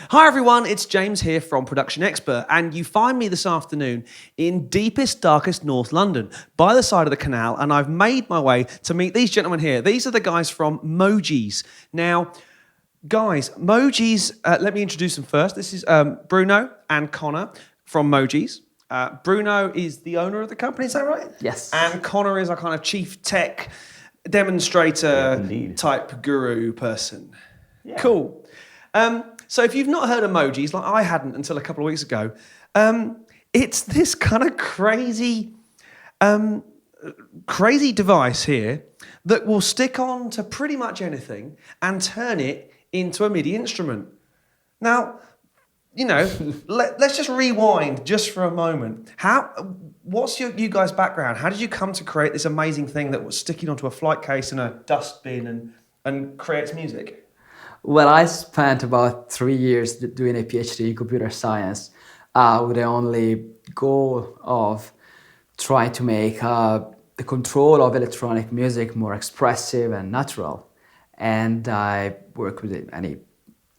Hi everyone, it's James here from Production Expert, and you find me this afternoon in deepest, darkest North London, by the side of the canal, and I've made my way to meet these gentlemen here. These are the guys from Mogees. Now, guys, Mogees, let me introduce them first. This is Bruno and Conor from Mogees. Bruno is the owner of the company, is that right? Yes. And Conor is our kind of chief tech demonstrator type guru person. Yeah. Cool. So if you've not heard of Mogees, like I hadn't until a couple of weeks ago, it's this kind of crazy device here that will stick on to pretty much anything and turn it into a MIDI instrument. Now, you know, let's just rewind just for a moment. What's you guys' background? How did you come to create this amazing thing that was sticking onto a flight case and a dustbin and creates music? Well, I spent about 3 years doing a PhD in computer science with the only goal of trying to make the control of electronic music more expressive and natural. And I worked with any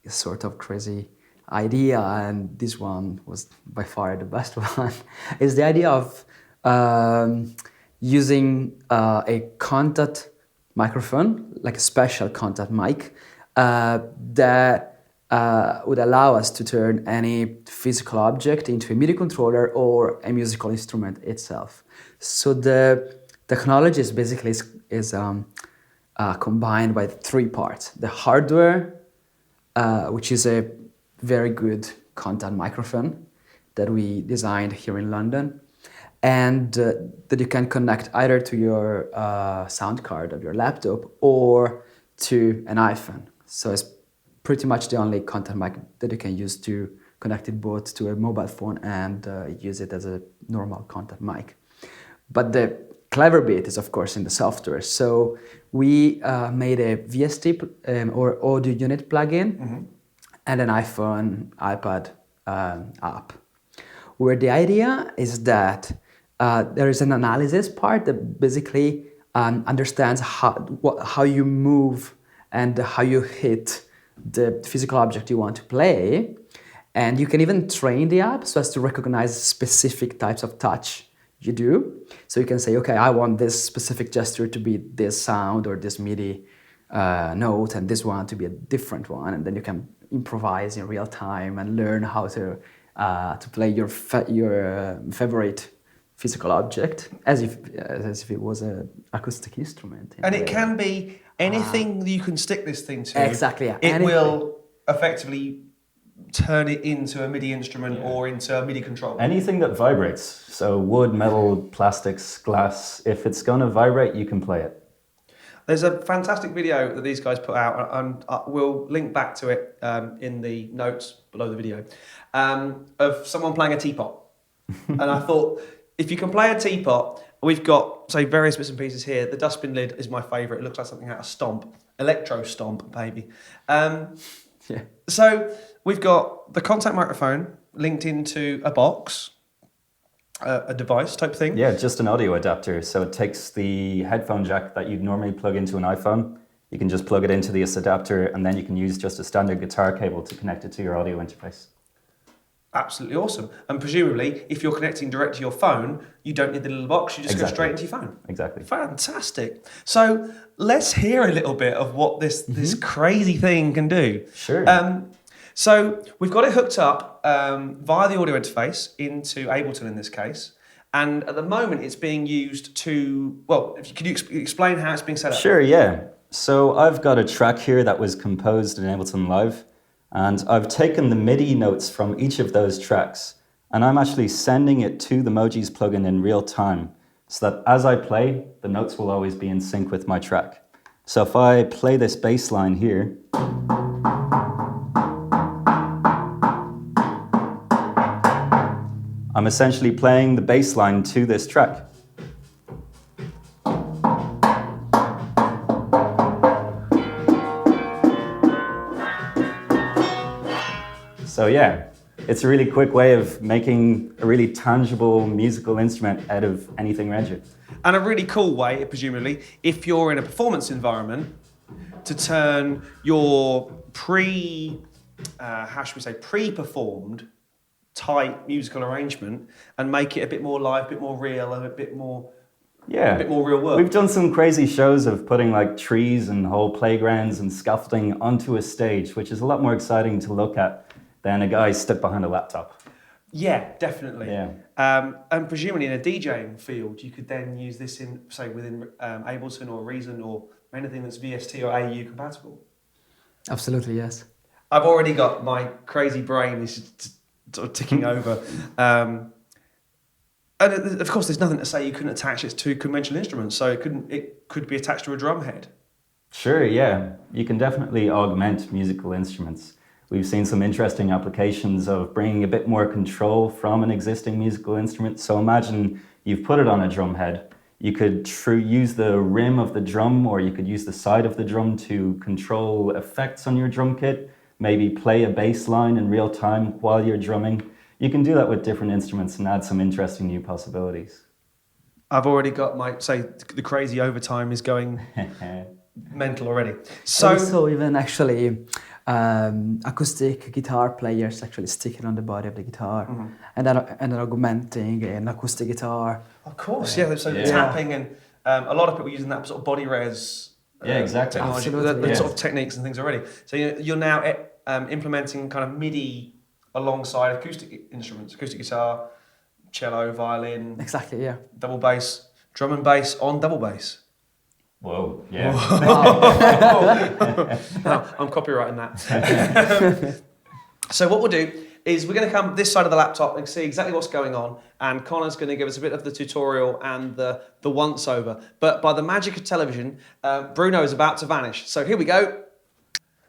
sort of crazy idea, and this one was by far the best one. It's the idea of using a contact microphone, like a special contact mic, that would allow us to turn any physical object into a MIDI controller or a musical instrument itself. So the technology is basically combined by 3 parts. The hardware, which is a very good contact microphone that we designed here in London, and that you can connect either to your sound card of your laptop or to an iPhone. So it's pretty much the only contact mic that you can use to connect it both to a mobile phone and use it as a normal contact mic. But the clever bit is, of course, in the software. So we made a VST or audio unit plugin and an iPhone, iPad app, where the idea is that there is an analysis part that basically understands how you move and how you hit the physical object you want to play. And you can even train the app so as to recognize specific types of touch you do. So you can say, okay, I want this specific gesture to be this sound or this MIDI note, and this one to be a different one. And then you can improvise in real time and learn how to play your favorite physical object as if it was an acoustic instrument. And it can be anything that you can stick this thing to. Exactly, yeah. It will effectively turn it into a MIDI instrument or into a MIDI control. Anything that vibrates. So wood, metal, plastics, glass. If it's going to vibrate, you can play it. There's a fantastic video that these guys put out, and we'll link back to it in the notes below the video, of someone playing a teapot. And I thought, if you can play a teapot, we've got, say, various bits and pieces here. The dustbin lid is my favourite. It looks like something out of Stomp. Electro Stomp, baby. So we've got the contact microphone linked into a box, a device type thing. Yeah, just an audio adapter. So it takes the headphone jack that you'd normally plug into an iPhone. You can just plug it into this adapter, and then you can use just a standard guitar cable to connect it to your audio interface. Absolutely awesome. And presumably, if you're connecting direct to your phone, you don't need the little box, you just go straight into your phone. Exactly. Fantastic. So let's hear a little bit of what this crazy thing can do. Sure. So we've got it hooked up via the audio interface into Ableton in this case. And at the moment, it's being used to, well, could you explain how it's being set up? Sure, yeah. So I've got a track here that was composed in Ableton Live. And I've taken the MIDI notes from each of those tracks, and I'm actually sending it to the Mogees plugin in real time, so that as I play, the notes will always be in sync with my track. So if I play this bass line here, I'm essentially playing the bass line to this track. So yeah, it's a really quick way of making a really tangible musical instrument out of anything rigid. And a really cool way, presumably, if you're in a performance environment, to turn your how should we say, pre-performed tight musical arrangement and make it a bit more live, a bit more real, and a bit more real work. We've done some crazy shows of putting like trees and whole playgrounds and scaffolding onto a stage, which is a lot more exciting to look at than a guy stuck behind a laptop. Yeah, definitely. Yeah. And presumably in a DJing field, you could then use this in, say, within Ableton or Reason or anything that's VST or AU compatible. Absolutely, yes. I've already got my crazy brain is sort of ticking over. And of course, there's nothing to say you couldn't attach it to conventional instruments, so it could be attached to a drum head. Sure, yeah. You can definitely augment musical instruments. We've seen some interesting applications of bringing a bit more control from an existing musical instrument. So imagine you've put it on a drum head. You could use the rim of the drum, or you could use the side of the drum to control effects on your drum kit, maybe play a bass line in real time while you're drumming. You can do that with different instruments and add some interesting new possibilities. I've already got the crazy overtime is going mental already. So Also, even actually, acoustic guitar players actually stick it on the body of the guitar, and then augmenting an acoustic guitar. of course, yeah. So tapping and a lot of people using that sort of body res. Exactly. Technology, the sort of techniques and things already. So you're now implementing kind of MIDI alongside acoustic instruments, acoustic guitar, cello, violin. Exactly, yeah. Double bass, drum and bass on double bass. Whoa, yeah. No, I'm copywriting that. So what we'll do is we're going to come this side of the laptop and see exactly what's going on, and Connor's going to give us a bit of the tutorial and the once-over. But by the magic of television, Bruno is about to vanish. So here we go.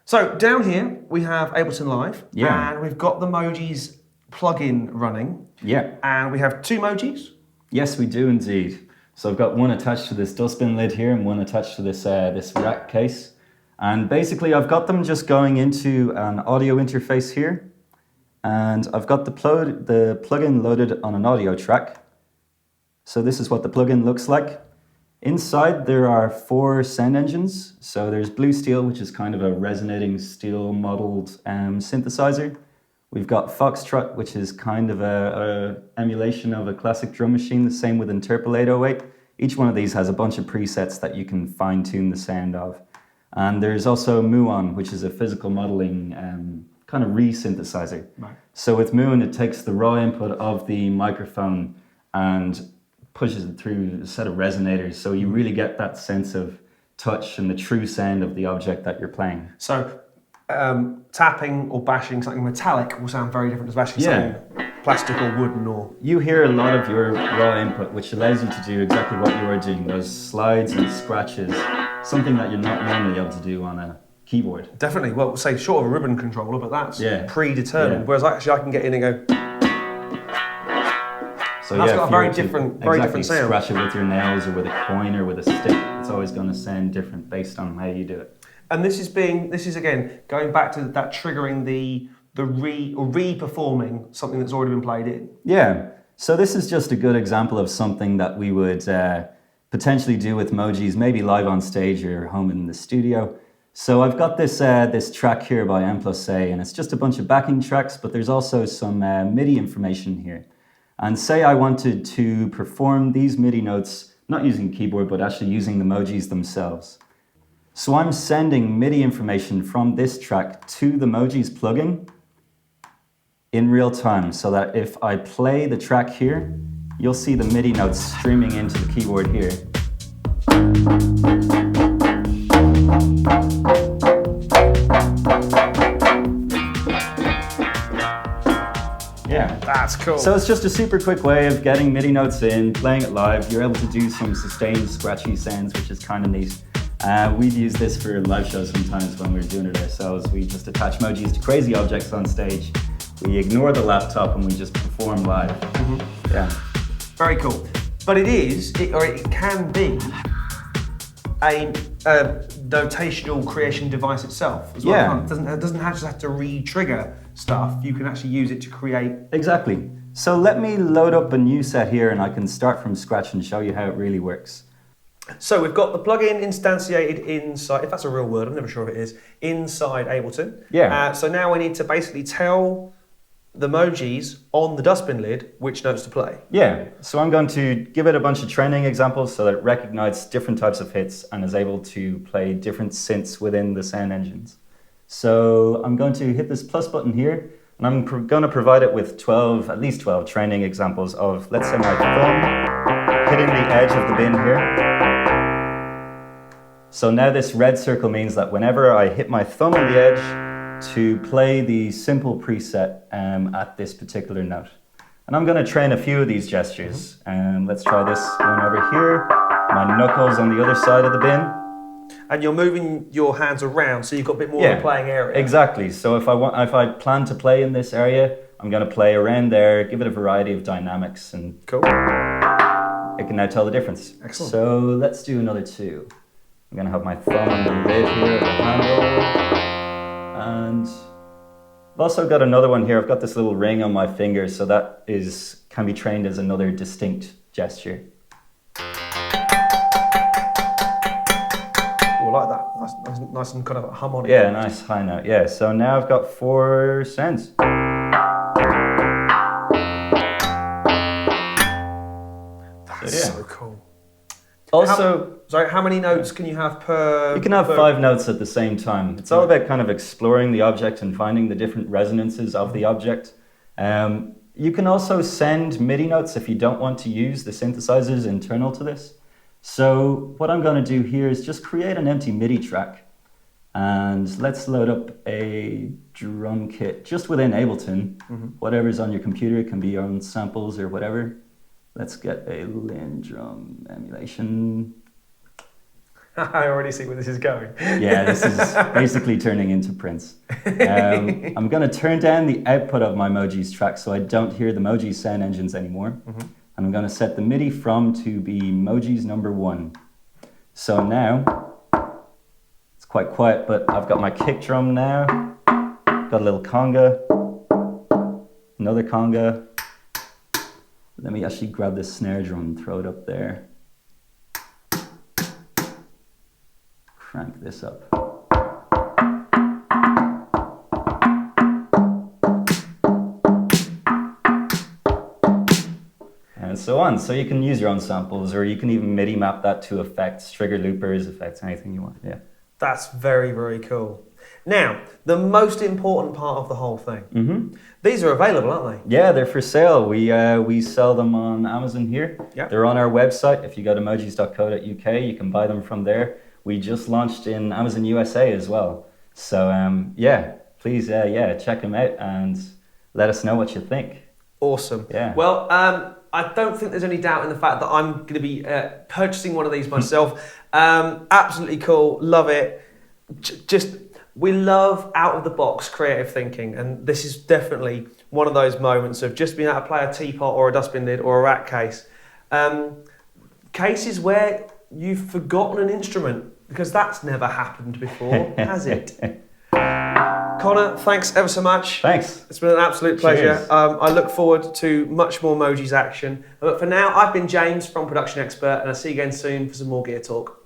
So down here, we have Ableton Live, and we've got the Mogees plugin running. Yeah. And we have two Mogees. Yes, we do indeed. So I've got one attached to this dustbin lid here and one attached to this this rack case. And basically I've got them just going into an audio interface here. And I've got the plugin loaded on an audio track. So this is what the plugin looks like. Inside there are 4 sound engines. So there's Blue Steel, which is kind of a resonating steel modeled synthesizer. We've got Foxtrot, which is kind of a emulation of a classic drum machine, the same with Interpolate 08. Each one of these has a bunch of presets that you can fine tune the sound of. And there's also Muon, which is a physical modeling kind of re-synthesizer. Right. So with Muon, it takes the raw input of the microphone and pushes it through a set of resonators. So you really get that sense of touch and the true sound of the object that you're playing. So tapping or bashing something metallic will sound very different to bashing something plastic or wooden or... You hear a lot of your raw input, which allows you to do exactly what you are doing, those slides and scratches, something that you're not normally able to do on a keyboard. Definitely. Well, say short of a ribbon controller, but that's predetermined. Yeah. Whereas actually I can get in and go... So that's yeah, got a very different sound. Scratch it with your nails or with a coin or with a stick. It's always going to sound different based on how you do it. And this is again going back to that triggering the re-performing something that's already been played in. Yeah. So this is just a good example of something that we would potentially do with Mogees, maybe live on stage or home in the studio. So I've got this this track here by M+A, and it's just a bunch of backing tracks, but there's also some MIDI information here. And say I wanted to perform these MIDI notes, not using keyboard, but actually using the Mogees themselves. So I'm sending MIDI information from this track to the Mogees plugin in real time, so that if I play the track here, you'll see the MIDI notes streaming into the keyboard here. Yeah. That's cool. So it's just a super quick way of getting MIDI notes in, playing it live. You're able to do some sustained, scratchy sounds, which is kind of neat. We've used this for live shows sometimes when we're doing it ourselves. We just attach Mogees to crazy objects on stage. We ignore the laptop and we just perform live. Mm-hmm. Yeah. Very cool. But it can be a notational creation device itself as well. Yeah. It doesn't just have to re-trigger stuff. You can actually use it to create. Exactly. So let me load up a new set here and I can start from scratch and show you how it really works. So we've got the plugin instantiated inside, if that's a real word, I'm never sure if it is, inside Ableton. Yeah. So now we need to basically tell the Mogees on the dustbin lid which notes to play. Yeah, so I'm going to give it a bunch of training examples so that it recognizes different types of hits and is able to play different synths within the sound engines. So I'm going to hit this plus button here, and I'm going to provide it with at least 12 training examples of, let's say, my thumb hitting the edge of the bin here. So now this red circle means that whenever I hit my thumb on the edge to play the simple preset at this particular note. And I'm going to train a few of these gestures. Let's try this one over here. My knuckles on the other side of the bin. And you're moving your hands around, so you've got a bit more of a playing area. Exactly. So if I plan to play in this area, I'm going to play around there, give it a variety of dynamics, and cool. It can now tell the difference. Excellent. So let's do another two. I'm going to have my thumb on the lid here of the handle. And I've also got another one here. I've got this little ring on my finger, so that can be trained as another distinct gesture. I like that. Nice and kind of harmonic. Yeah, nice high note. Yeah, so now I've got 4 sounds. That's so cool. Also, how many notes can you have per... You can have 5 notes at the same time. It's all about kind of exploring the object and finding the different resonances of the object. You can also send MIDI notes if you don't want to use the synthesizers internal to this. So what I'm going to do here is just create an empty MIDI track. And let's load up a drum kit just within Ableton. Whatever's on your computer, it can be your own samples or whatever. Let's get a Lin drum emulation. I already see where this is going. Yeah, this is basically turning into Prince. I'm going to turn down the output of my Mogees track so I don't hear the Mogees sound engines anymore. And I'm going to set the MIDI from to be Mogees number 1. So now, it's quite quiet, but I've got my kick drum now. Got a little conga, another conga. Let me actually grab this snare drum and throw it up there. Crank this up. And so on. So you can use your own samples, or you can even MIDI map that to effects, trigger loopers, effects, anything you want. Yeah. That's very, very cool. Now, the most important part of the whole thing. These are available, aren't they? Yeah, they're for sale. We sell them on Amazon here. Yep. They're on our website. If you go to mogees.co.uk, you can buy them from there. We just launched in Amazon USA as well. So please check them out and let us know what you think. Awesome. Yeah. Well, I don't think there's any doubt in the fact that I'm going to be purchasing one of these myself. Absolutely cool. Love it. We love out-of-the-box creative thinking, and this is definitely one of those moments of just being able to play a teapot or a dustbin lid or a rack case. Cases where you've forgotten an instrument, because that's never happened before, has it? Conor, thanks ever so much. Thanks. It's been an absolute pleasure. Cheers. I look forward to much more Mogees action. But for now, I've been James from Production Expert, and I'll see you again soon for some more gear talk.